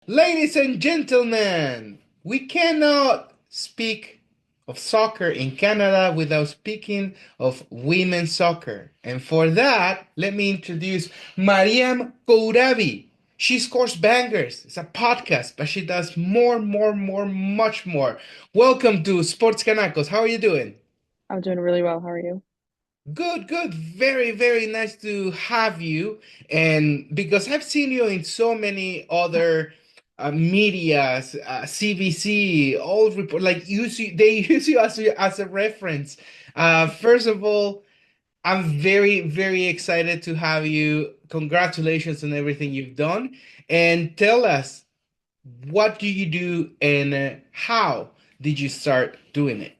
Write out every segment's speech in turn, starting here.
Ladies and gentlemen, we cannot speak of soccer in Canada without speaking of women's soccer. And for that, let me introduce Mariam Kourabi. She scores bangers. It's a podcast, but she does more, much more. Welcome to Sports Canacos. How are you doing? I'm doing really well. How are you? Good, good. Very nice to have you. And because I've seen you in so many other medias, CBC, all report like they use you as a reference. First of all, I'm very excited to have you. Congratulations on everything you've done. And tell us, what do you do and how did you start doing it?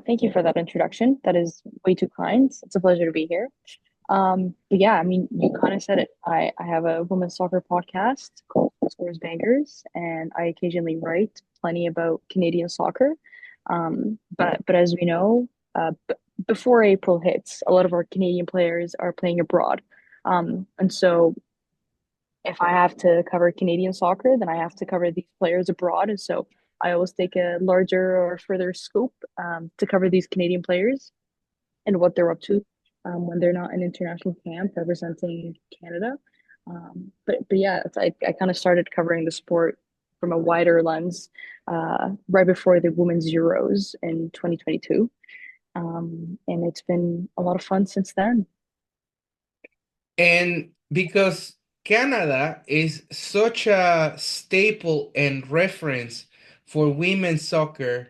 Thank you for that introduction. That is way too kind. It's a pleasure to be here. But yeah, I mean, you kind of said it. I have a women's soccer podcast called Scores Bangers, and I occasionally write plenty about Canadian soccer. But as we know, before April hits, a lot of our Canadian players are playing abroad. And so if I have to cover Canadian soccer, then I have to cover these players abroad. And so I always take a larger or further scope to cover these Canadian players and what they're up to when they're not in international camp representing Canada. But yeah, I kind of started covering the sport from a wider lens right before the Women's Euros in 2022. And it's been a lot of fun since then. And because Canada is such a staple and reference for women's soccer,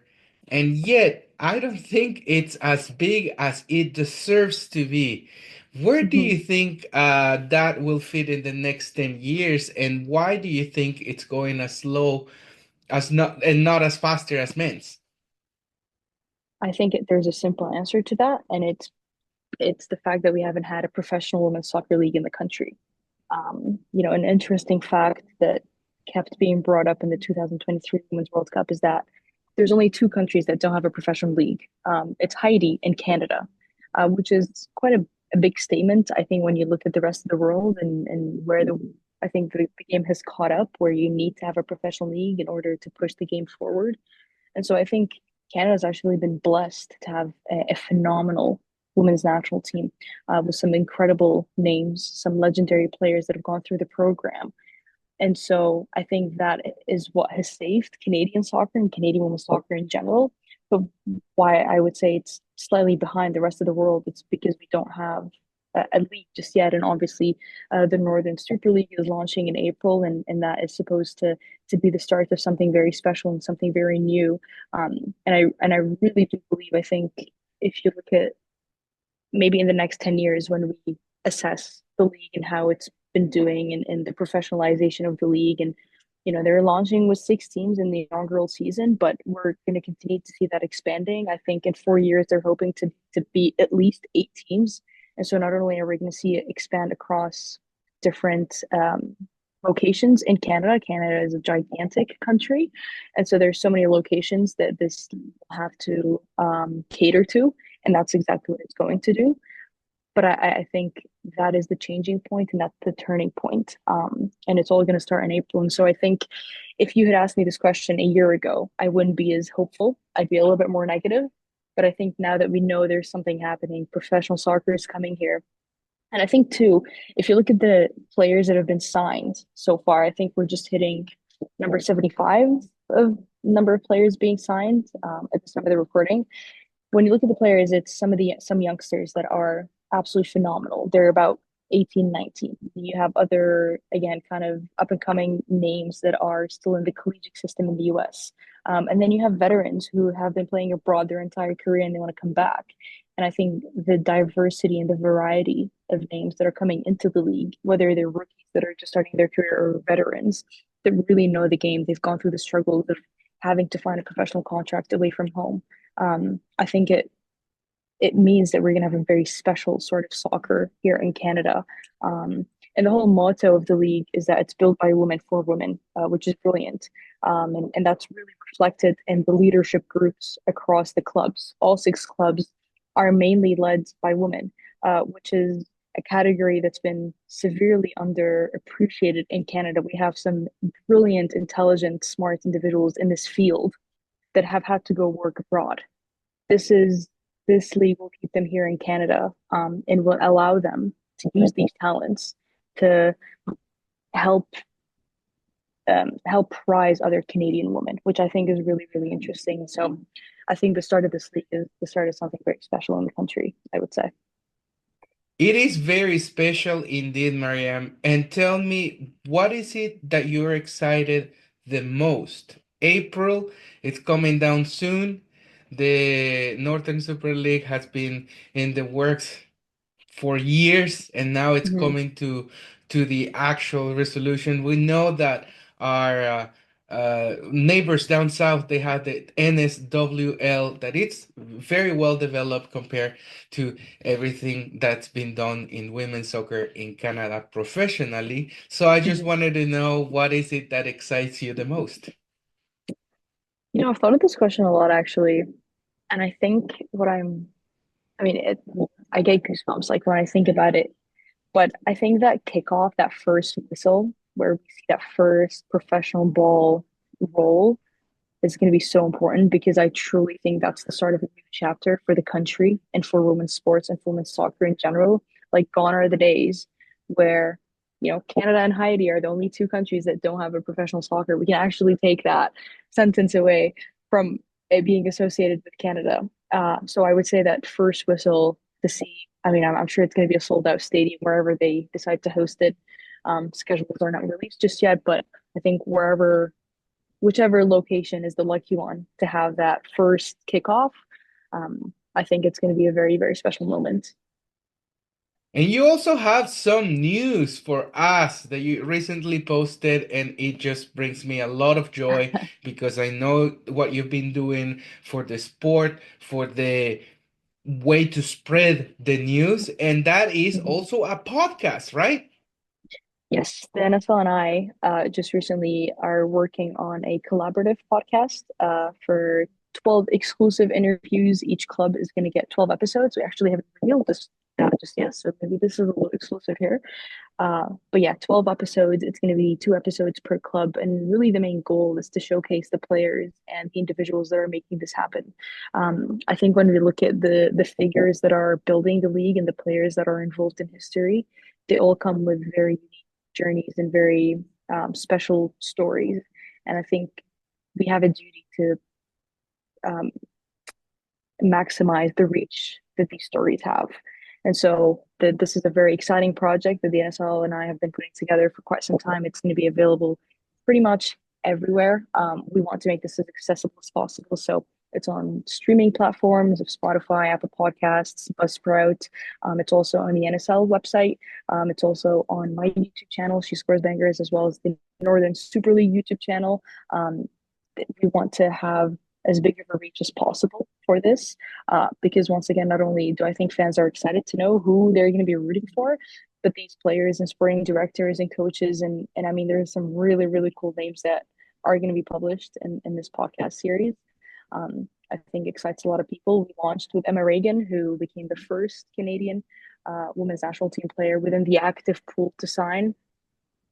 and yet I don't think it's as big as it deserves to be. Where do Mhm. you think that will fit in the next 10 years, and why do you think it's going as slow as not and not as faster as men's? There's a simple answer to that, and it's the fact that we haven't had a professional women's soccer league in the country. An interesting fact that kept being brought up in the 2023 Women's World Cup is that there's only two countries that don't have a professional league. It's Haiti and Canada, which is quite a big statement, I think, when you look at the rest of the world and where I think the game has caught up, where you need to have a professional league in order to push the game forward. And so I think Canada's actually been blessed to have a phenomenal women's national team with some incredible names, some legendary players that have gone through the program. And so I think that is what has saved Canadian soccer and Canadian women's soccer in general. But why I would say it's slightly behind the rest of the world, it's because we don't have a league just yet. And obviously, the Northern Super League is launching in April, and that is supposed to be the start of something very special and something very new. And I really do believe, I think if you look at maybe in the next 10 years when we assess the league and how it's been doing and the professionalization of the league. And, they're launching with 6 teams in the inaugural season, but we're going to continue to see that expanding. I think in 4 years, they're hoping to be at least 8 teams. And so not only are we going to see it expand across different locations in Canada, Canada is a gigantic country. And so there's so many locations that this will have to cater to, and that's exactly what it's going to do. But I think that is the changing point and that's the turning point. And it's all going to start in April. And so I think if you had asked me this question a year ago, I wouldn't be as hopeful. I'd be a little bit more negative. But I think now that we know there's something happening, professional soccer is coming here. And I think too, if you look at the players that have been signed so far, I think we're just hitting number 75 of number of players being signed at the time of the recording. When you look at the players, it's some youngsters that are absolutely phenomenal. They're about 18, 19. You have other, again, kind of up and coming names that are still in the collegiate system in the US. And then you have veterans who have been playing abroad their entire career and they want to come back. And I think the diversity and the variety of names that are coming into the league, whether they're rookies that are just starting their career or veterans that really know the game, they've gone through the struggles of having to find a professional contract away from home. I think it means that we're going to have a very special sort of soccer here in Canada. And the whole motto of the league is that it's built by women for women, which is brilliant. And that's really reflected in the leadership groups across the clubs. All 6 clubs are mainly led by women, which is a category that's been severely underappreciated in Canada. We have some brilliant, intelligent, smart individuals in this field that have had to go work abroad. This is this league will keep them here in Canada, and will allow them to use these talents to help help prize other Canadian women, which I think is really, really interesting. So I think the start of this league is the start of something very special in the country, I would say. It is very special indeed, Mariam. And tell me, what is it that you're excited the most? April, it's coming down soon. The Northern Super League has been in the works for years, and now it's Mhm. coming to the actual resolution. We know that our neighbors down south, they had the NSWL, that it's very well developed compared to everything that's been done in women's soccer in Canada professionally. So I just Mhm. wanted to know, what is it that excites you the most? I've thought of this question a lot actually, and I think I mean, I get goosebumps like when I think about it. But I think that kickoff, that first whistle, where we see that first professional ball roll, is going to be so important because I truly think that's the start of a new chapter for the country and for women's sports and for women's soccer in general. Like, gone are the days where, Canada and Haiti are the only two countries that don't have a professional soccer. We can actually take that sentence away from it being associated with Canada. So I would say that first whistle to see, I mean, I'm sure it's going to be a sold out stadium wherever they decide to host it. Schedules are not released just yet, but I think whichever location is the lucky one to have that first kickoff, I think it's going to be a very, very special moment. And you also have some news for us that you recently posted, and it just brings me a lot of joy because I know what you've been doing for the sport, for the way to spread the news, and that is Mhm. also a podcast, right? Yes, the NFL and I just recently are working on a collaborative podcast for 12 exclusive interviews. Each club is going to get 12 episodes. We actually haven't revealed this just yet, so maybe this is a little exclusive here. But yeah, 12 episodes. It's going to be 2 episodes per club. And really, the main goal is to showcase the players and the individuals that are making this happen. I think when we look at the figures that are building the league and the players that are involved in history, they all come with very unique journeys and very special stories. And I think we have a duty to um, maximize the reach that these stories have. And so this is a very exciting project that the NSL and I have been putting together for quite some time. It's going to be available pretty much everywhere. We want to make this as accessible as possible. So it's on streaming platforms of Spotify, Apple Podcasts, Buzzsprout. It's also on the NSL website. It's also on my YouTube channel, She Scores Bangers, as well as the Northern Super League YouTube channel. Um, we want to have as big of a reach as possible for this, because once again, not only do I think fans are excited to know who they're going to be rooting for, but these players and sporting directors and coaches, and I mean, there's some really, really cool names that are going to be published in this podcast series. I think excites a lot of people. We launched with Emma Reagan, who became the first Canadian women's national team player within the active pool to sign.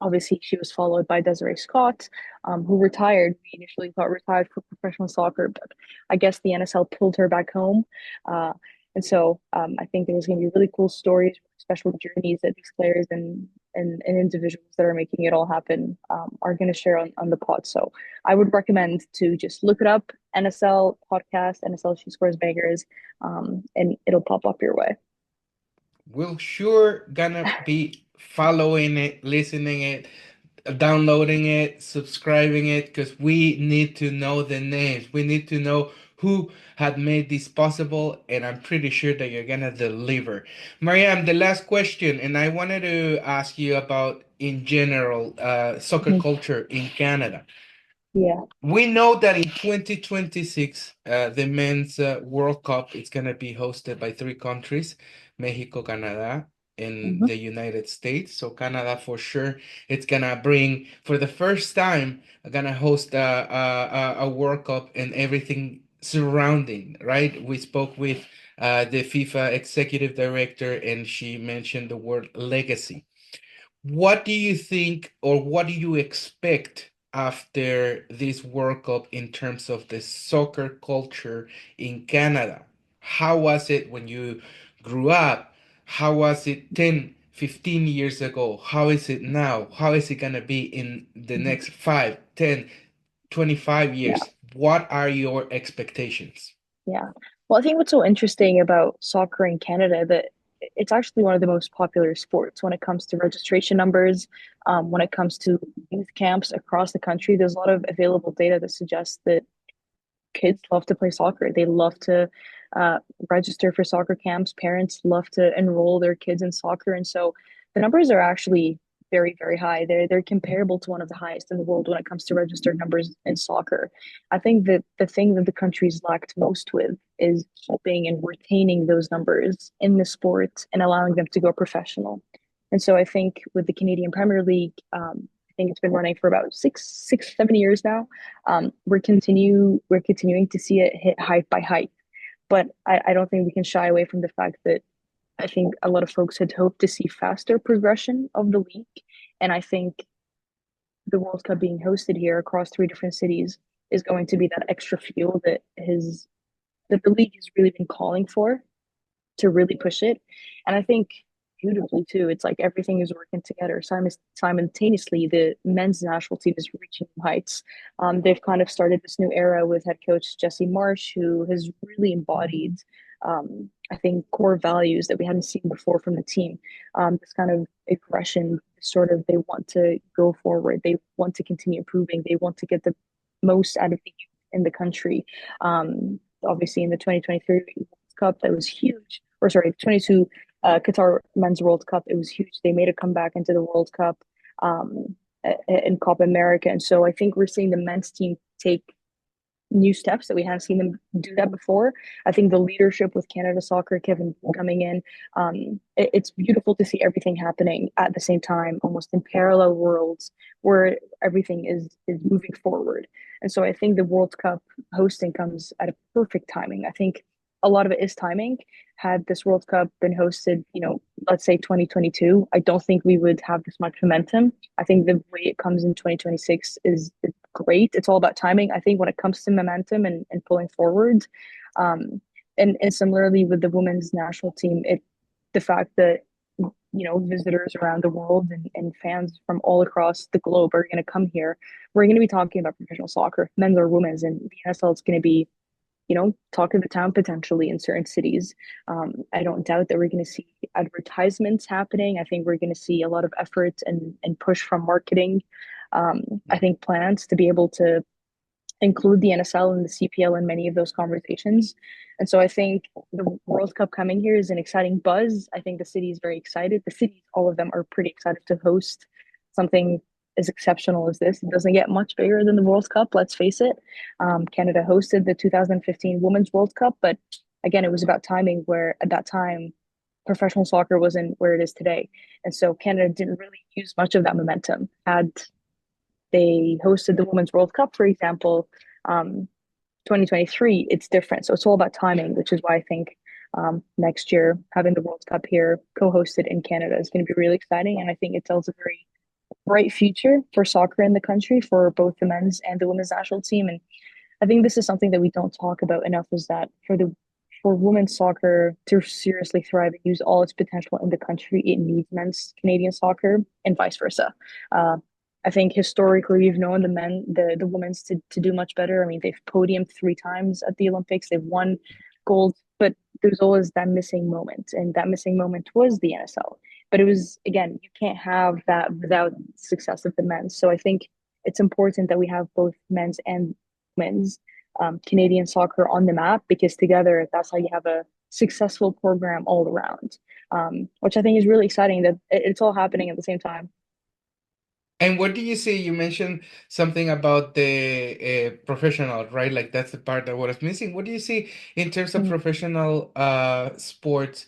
Obviously, she was followed by Desiree Scott, who retired. We initially thought retired for professional soccer, but I guess the NSL pulled her back home. Uh, and so I think there's going to be really cool stories, special journeys that these players and individuals that are making it all happen are going to share on the pod. So I would recommend to just look it up, NSL podcast, NSL She Scores Bangers, and it'll pop up your way. We're sure gonna be following it, listening it, downloading it, subscribing it, because we need to know the names. We need to know who had made this possible, and I'm pretty sure that you're gonna deliver. Mariam, the last question, and I wanted to ask you about in general soccer Mhm. culture in Canada. Yeah. We know that in 2026, the men's World Cup is going to be hosted by three countries, Mexico, Canada, and Mhm. the United States. So Canada, for sure, it's going to bring, for the first time, going to host a World Cup and everything surrounding, right? We spoke with the FIFA executive director, and she mentioned the word legacy. What do you think, or what do you expect after this World Cup in terms of the soccer culture in Canada? How was it when you grew up? How was it 10, 15 years ago? How is it now? How is it going to be in the Mhm. next 5, 10, 25 Yeah, years? What are your expectations? yeah. Well, I think what's so interesting about soccer in Canada that it's actually one of the most popular sports when it comes to registration numbers, when it comes to youth camps across the country. There's a lot of available data that suggests that kids love to play soccer. They love to uh, register for soccer camps. Parents love to enroll their kids in soccer, and so the numbers are actually very, very high. They're comparable to one of the highest in the world when it comes to registered numbers in soccer. I think that the thing that the country's lacked most with is keeping and retaining those numbers in the sport and allowing them to go professional. And so I think with the Canadian Premier League, I think it's been running for about 7 years now. We're continuing to see it hit height by height, but I don't think we can shy away from the fact that I think a lot of folks had hoped to see faster progression of the league, and I think the World Cup being hosted here across three different cities is going to be that extra fuel that the league has really been calling for to really push it. And I think beautifully too, it's like everything is working together. Simultaneously, the men's national team is reaching new heights. They've kind of started this new era with head coach Jesse Marsh, who has really embodied, I think, core values that we hadn't seen before from the team. This kind of aggression, sort of, they want to go forward. They want to continue improving. They want to get the most out of the youth in the country. Obviously, in the 2023 Cup, that was huge. Or sorry, 22 Qatar Men's World Cup, it was huge. They made a comeback into the World Cup um, in Copa America. And so I think we're seeing the men's team take new steps that we haven't seen them do that before. I think the leadership with Canada Soccer, Kevin coming in, it's beautiful to see everything happening at the same time, almost in parallel worlds where everything is moving forward. And so I think the World Cup hosting comes at a perfect timing. I think a lot of it is timing. Had this World Cup been hosted, let's say 2022, I don't think we would have this much momentum. I think the way it comes in 2026 is great. It's all about timing. I think when it comes to momentum and pulling forward, um, and similarly with the women's national team, the fact that visitors around the world and fans from all across the globe are going to come here. We're going to be talking about professional soccer, men's or women's, and the NSL is going to be talk of the town potentially in certain cities. I don't doubt that we're going to see advertisements happening. I think we're going to see a lot of effort and push from marketing. I think plans to be able to include the NSL and the CPL in many of those conversations. And so I think the World Cup coming here is an exciting buzz. I think the city is very excited. The cities, all of them, are pretty excited to host something as exceptional as this. It doesn't get much bigger than the World Cup, let's face it. Canada hosted the 2015 Women's World Cup, but again, it was about timing where at that time, professional soccer wasn't where it is today. And so Canada didn't really use much of that momentum. Had they hosted the Women's World Cup, for example, 2023, it's different. So it's all about timing, which is why I think next year having the World Cup here co-hosted in Canada is going to be really exciting. And I think it tells a very bright future for soccer in the country for both the men's and the women's national team. And I think this is something that we don't talk about enough is that for women's soccer to seriously thrive and use all its potential in the country, it needs men's Canadian soccer and vice versa. Uh, I think historically we've known the women's to do much better. I mean, they've podiumed 3 times at the Olympics. They've won gold, but there's always that missing moment, and that missing moment was the NSL. But it was again, you can't have that without success of the men's. So I think it's important that we have both men's and women's Canadian soccer on the map because together that's how you have a successful program all around, which I think is really exciting that it's all happening at the same time. And what do you say? You mentioned something about the professional, right? Like that's the part that was missing. What do you see in terms of Mhm. professional sports?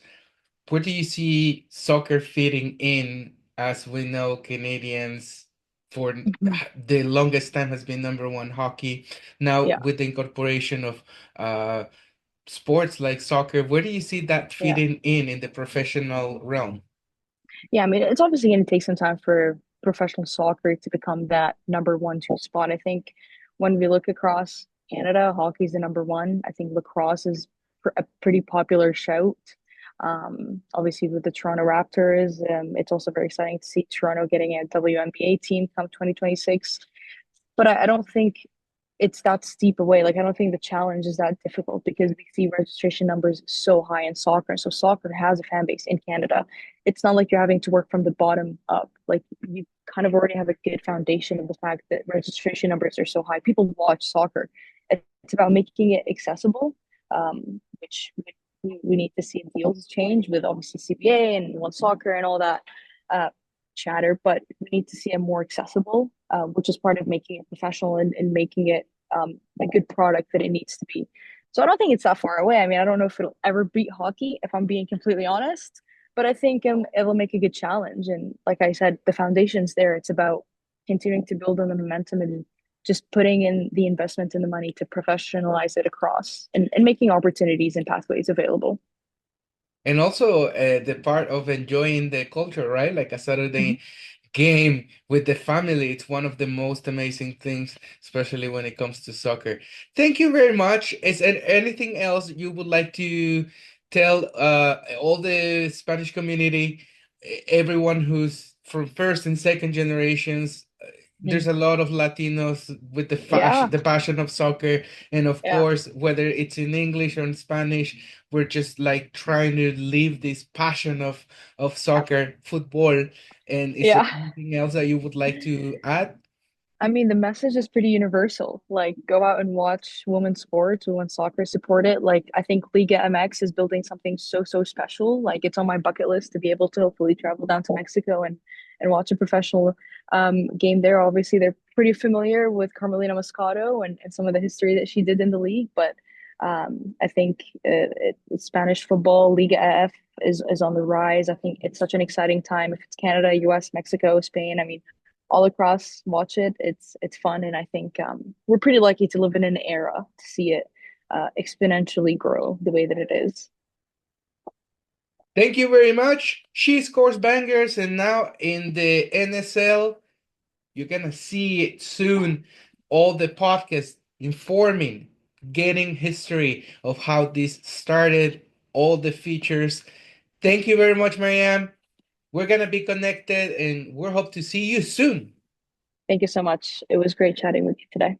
Where do you see soccer fitting in? As we know, Canadians for Mhm. the longest time has been number one hockey. Now Yeah. with the incorporation of uh sports like soccer, where do you see that Yeah. fitting in the professional realm? Yeah, I mean, it's obviously going to take some time for professional soccer to become that number one, two spot. I think when we look across Canada, hockey's the number one. I think lacrosse is a pretty popular shout. Obviously, with the Toronto Raptors, it's also very exciting to see Toronto getting a WNBA team come 2026. But I don't think it's that steep away. Like I don't think the challenge is that difficult because we see registration numbers so high in soccer. So soccer has a fan base in Canada. It's not like you're having to work from the bottom up. Like you kind of already have a good foundation of the fact that registration numbers are so high. People watch soccer. It's about making it accessible, which we need to see deals change with obviously CBA and One Soccer and all that. Uh, chatter, but we need to see it more accessible, which is part of making it professional and making it a good product that it needs to be. So I don't think it's that far away. I mean, I don't know if it'll ever beat hockey, if I'm being completely honest, but I think it'll make a good challenge. And like I said, the foundation's there. It's about continuing to build on the momentum and just putting in the investment and the money to professionalize it across and making opportunities and pathways available. And also the part of enjoying the culture, right? Like a Mhm. Saturday game with the family. It's one of the most amazing things, especially when it comes to soccer. Thank you very much. Is there anything else you would like to tell all the Spanish community, everyone who's from first and second generations? Mhm. There's a lot of Latinos with Yeah, the passion of soccer, and of yeah, course, whether it's in English or in Spanish, we're just like trying to live this passion of soccer, football. And is there yeah. anything else that you would like to add? I mean, the message is pretty universal. Like, go out and watch women's sports, women's soccer, support it. Like, I think Liga MX is building something so, so special. Like, it's on my bucket list to be able to hopefully travel down to Mexico and watch a professional game there. Obviously, they're pretty familiar with Carmelina Moscato and some of the history that she did in the league. But I think Spanish football, Liga F, is on the rise. I think it's such an exciting time. If it's Canada, US, Mexico, Spain, I mean, all across watch it. It's fun, and I think we're pretty lucky to live in an era to see it exponentially grow the way that it is. Thank you very much. She scores bangers, and now in the NSL, you're gonna see it soon. All the podcasts informing, getting history of how this started, all the features. Thank you very much, Mariam. We're gonna be connected, and we hope to see you soon. Thank you so much. It was great chatting with you today.